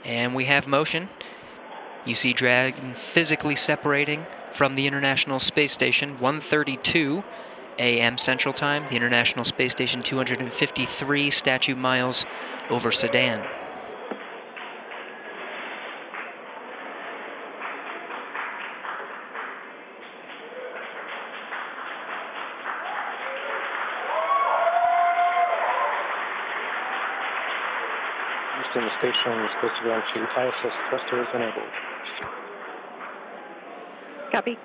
And we have motion. You see Dragon physically separating from the International Space Station, 1:32 a.m. Central Time. The International Space Station, 253 statute miles over Sedan. Houston, the station is supposed to go into ISS thrusters enabled. Copy.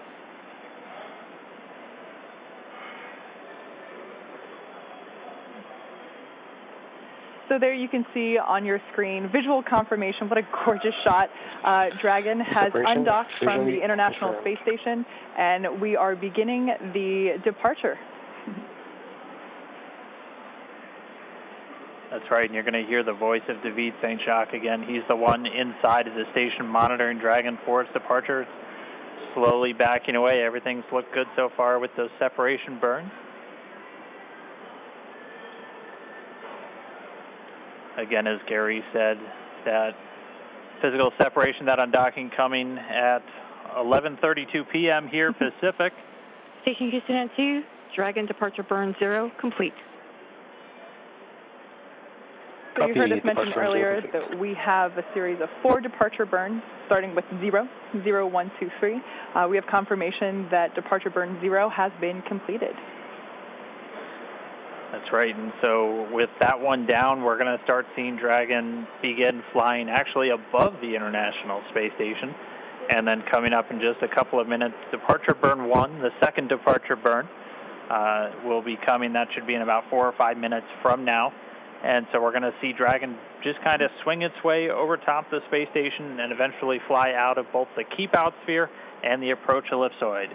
So there you can see on your screen visual confirmation. What a gorgeous shot. Dragon has undocked from the International Space Station, and we are beginning the departure. That's right, and you're going to hear the voice of David St. Jacques again. He's the one inside of the station monitoring Dragon for its departure. It's slowly backing away. Everything's looked good so far with those separation burns. Again, as Gary said, that physical separation, that undocking coming at 11:32 p.m. here Pacific. Station Houston at 2, Dragon departure burn 0, complete. So you heard us mention earlier that we have a series of 4 departure burns, starting with 0, 0, 1, 2, 3. We have confirmation that departure burn 0 has been completed. That's right, and so with that one down, we're going to start seeing Dragon begin flying actually above the International Space Station, and then coming up in just a couple of minutes, departure burn 1, the second departure burn, will be coming. That should be in about 4 or 5 minutes from now. And so we're going to see Dragon just kind of swing its way over top the space station and eventually fly out of both the keep-out sphere and the approach ellipsoid.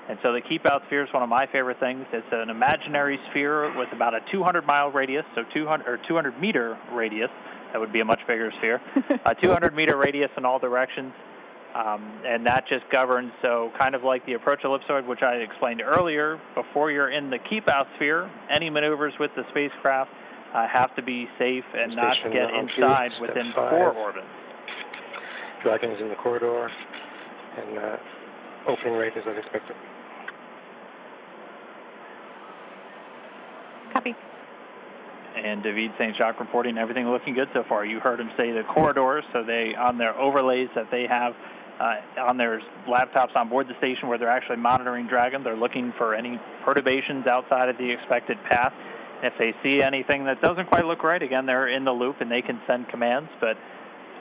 And so the keep-out sphere is one of my favorite things. It's an imaginary sphere with about a 200-mile radius, so 200-meter radius. That would be a much bigger sphere. A 200-meter radius in all directions. And that just governs, so kind of like the approach ellipsoid, which I explained earlier, before you're in the keep-out sphere, any maneuvers with the spacecraft have to be safe and not get inside within 4 orbits. Dragon is in the corridor, and opening rate is as expected. Copy. And David St. Jacques reporting everything looking good so far. You heard him say the corridors, so they, on their overlays that they have on their laptops on board the station where they're actually monitoring Dragon, they're looking for any perturbations outside of the expected path. If they see anything that doesn't quite look right, again, they're in the loop and they can send commands, but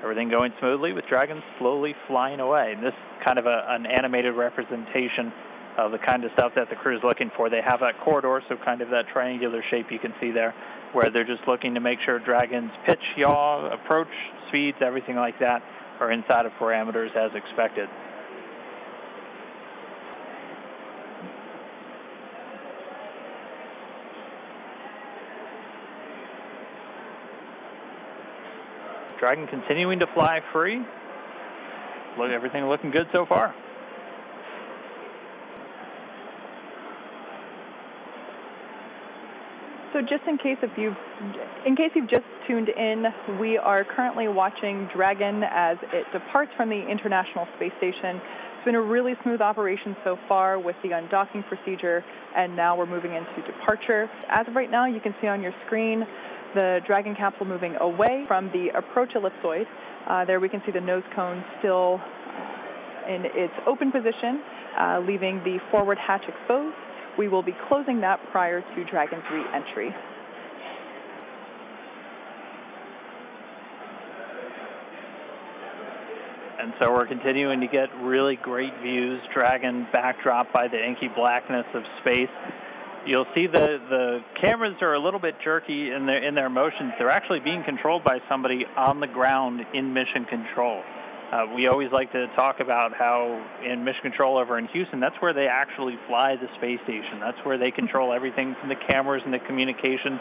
everything going smoothly with Dragon slowly flying away. And this is kind of an animated representation of the kind of stuff that the crew is looking for. They have that corridor, so kind of that triangular shape you can see there, where they're just looking to make sure Dragon's pitch, yaw, approach, speeds, everything like that are inside of parameters as expected. Dragon continuing to fly free. Look, everything looking good so far. So just in case you've just tuned in, we are currently watching Dragon as it departs from the International Space Station. It's been a really smooth operation so far with the undocking procedure, and now we're moving into departure. As of right now, you can see on your screen the Dragon capsule moving away from the approach ellipsoid. There we can see the nose cone still in its open position, leaving the forward hatch exposed. We will be closing that prior to Dragon's re-entry. And so we're continuing to get really great views. Dragon backdrop by the inky blackness of space. You'll see the cameras are a little bit jerky in their motions. They're actually being controlled by somebody on the ground in mission control. We always like to talk about how in mission control over in Houston, that's where they actually fly the space station. That's where they control everything from the cameras and the communication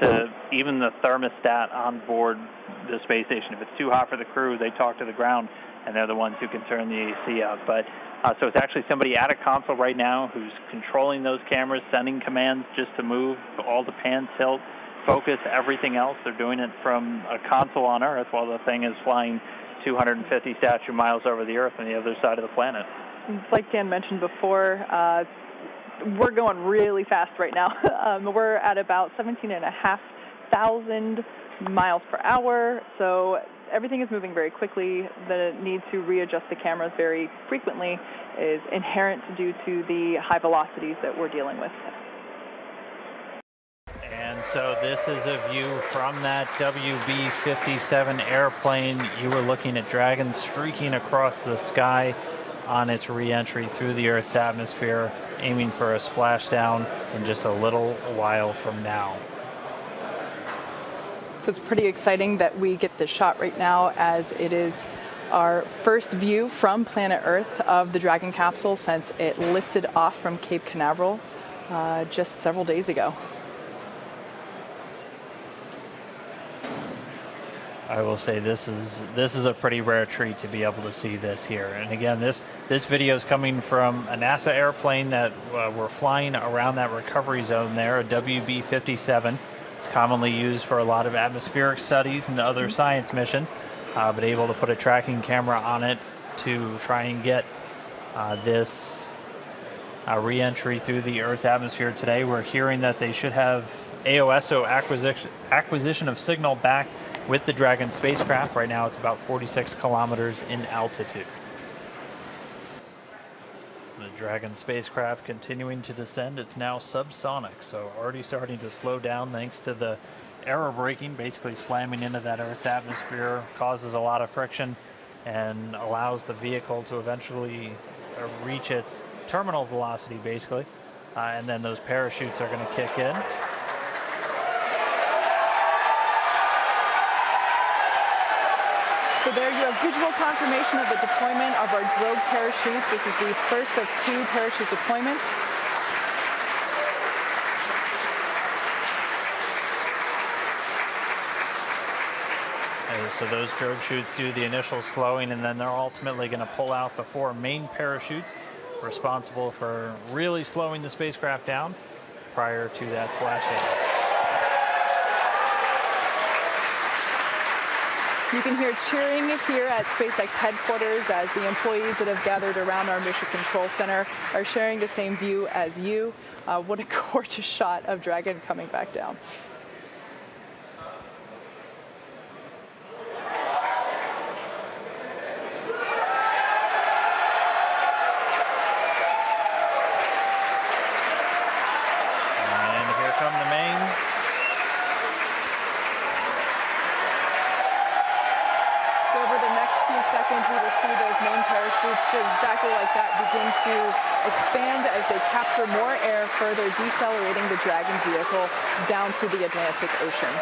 to even the thermostat on board the space station. If it's too hot for the crew, they talk to the ground, and they're the ones who can turn the AC up. But so it's actually somebody at a console right now who's controlling those cameras, sending commands just to move all the pan, tilt, focus, everything else. They're doing it from a console on Earth while the thing is flying 250 statute miles over the Earth on the other side of the planet. Like Dan mentioned before, we're going really fast right now. We're at about 17,500 miles per hour, so everything is moving very quickly. The need to readjust the cameras very frequently is inherent due to the high velocities that we're dealing with. And so this is a view from that WB-57 airplane. You were looking at Dragon streaking across the sky on its re-entry through the Earth's atmosphere, aiming for a splashdown in just a little while from now. So it's pretty exciting that we get this shot right now, as it is our first view from planet Earth of the Dragon capsule since it lifted off from Cape Canaveral just several days ago. I will say this is a pretty rare treat to be able to see this here. And again, this video is coming from a NASA airplane that we're flying around that recovery zone there, a WB-57. It's commonly used for a lot of atmospheric studies and other science missions, but able to put a tracking camera on it to try and get this re-entry through the Earth's atmosphere today. We're hearing that they should have AOSO acquisition of signal back with the Dragon spacecraft. Right now it's about 46 kilometers in altitude. The Dragon spacecraft continuing to descend. It's now subsonic, so already starting to slow down thanks to the aerobraking, basically slamming into that Earth's atmosphere, causes a lot of friction and allows the vehicle to eventually reach its terminal velocity, basically. And then those parachutes are going to kick in. So there you have visual confirmation of the deployment of our drogue parachutes. This is the first of 2 parachute deployments. So those drogue chutes do the initial slowing, and then they're ultimately going to pull out the 4 main parachutes responsible for really slowing the spacecraft down prior to that splashdown. You can hear cheering here at SpaceX headquarters as the employees that have gathered around our Mission Control Center are sharing the same view as you. What a gorgeous shot of Dragon coming back down. And here come the mains. Seconds, we will see those main parachutes exactly like that begin to expand as they capture more air, further decelerating the Dragon vehicle down to the Atlantic Ocean.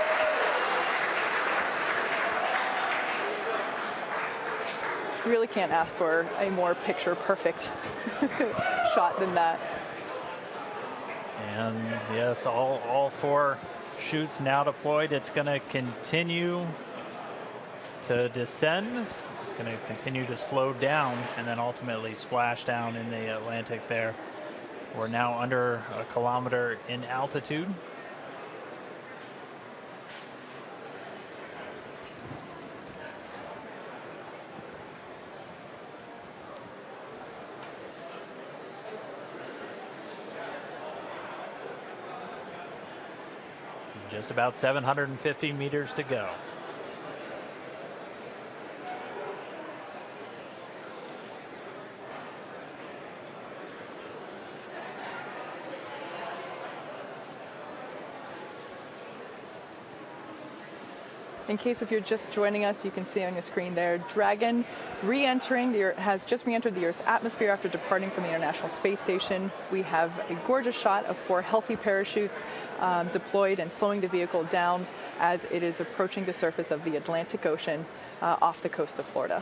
Really can't ask for a more picture-perfect shot than that. And yes, all 4 chutes now deployed. It's going to continue to descend. It's going to continue to slow down and then ultimately splash down in the Atlantic there. We're now under a kilometer in altitude. Just about 750 meters to go. In case if you're just joining us, you can see on your screen there, Dragon has just re-entered the Earth's atmosphere after departing from the International Space Station. We have a gorgeous shot of 4 healthy parachutes deployed and slowing the vehicle down as it is approaching the surface of the Atlantic Ocean off the coast of Florida.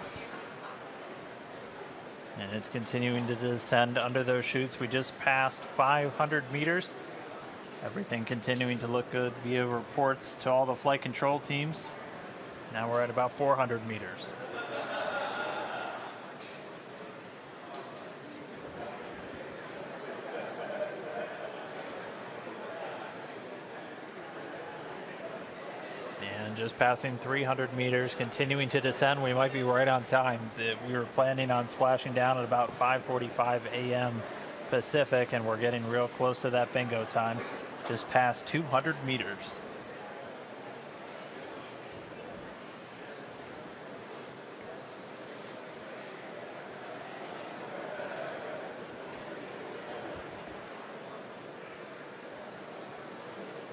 And it's continuing to descend under those chutes. We just passed 500 meters. Everything continuing to look good via reports to all the flight control teams. Now we're at about 400 meters. And just passing 300 meters, continuing to descend. We might be right on time. We were planning on splashing down at about 5:45 a.m. Pacific, and we're getting real close to that bingo time. Just past 200 meters.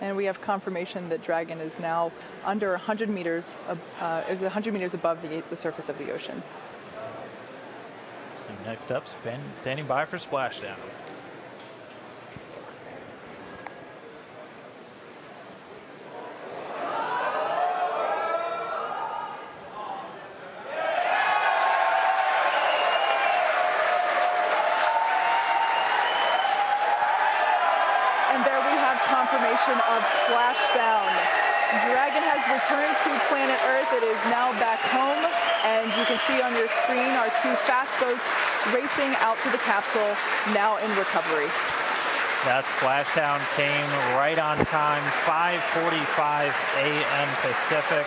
And we have confirmation that Dragon is now under 100 meters, is 100 meters above the surface of the ocean. So next up, standing by for splashdown. Confirmation of splashdown. Dragon has returned to planet Earth. It is now back home, and you can see on your screen our two fast boats racing out to the capsule, now in recovery. That splashdown came right on time, 5:45 a.m. Pacific,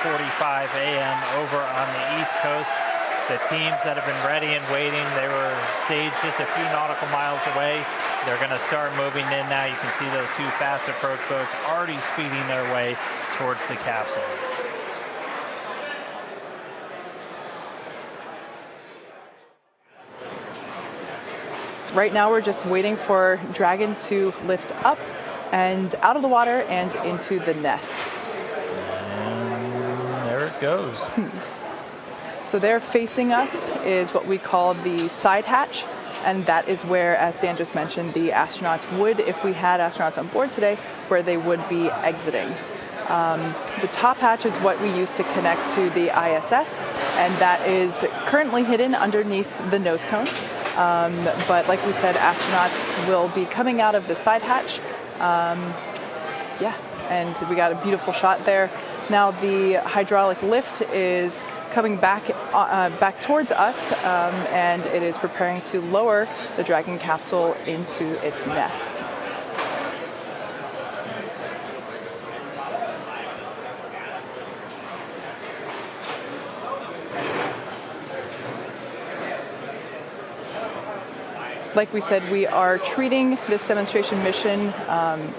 8:45 a.m. over on the East Coast. The teams that have been ready and waiting, they were staged just a few nautical miles away. They're going to start moving in now. You can see those two fast approach boats already speeding their way towards the capsule. Right now we're just waiting for Dragon to lift up and out of the water and into the nest. And there it goes. So there facing us is what we call the side hatch, and that is where, as Dan just mentioned, the astronauts would, if we had astronauts on board today, where they would be exiting. The top hatch is what we use to connect to the ISS, and that is currently hidden underneath the nose cone. But like we said, astronauts will be coming out of the side hatch. And we got a beautiful shot there. Now the hydraulic lift is coming back towards us, and it is preparing to lower the Dragon capsule into its nest. Like we said, we are treating this demonstration mission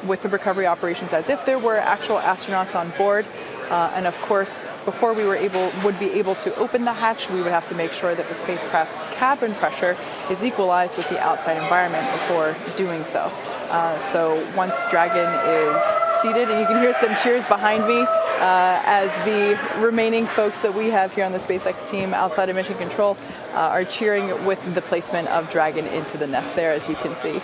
with the recovery operations as if there were actual astronauts on board. And of course, before we would be able to open the hatch, we would have to make sure that the spacecraft's cabin pressure is equalized with the outside environment before doing so. So once Dragon is seated, and you can hear some cheers behind me as the remaining folks that we have here on the SpaceX team outside of Mission Control are cheering with the placement of Dragon into the nest there, as you can see.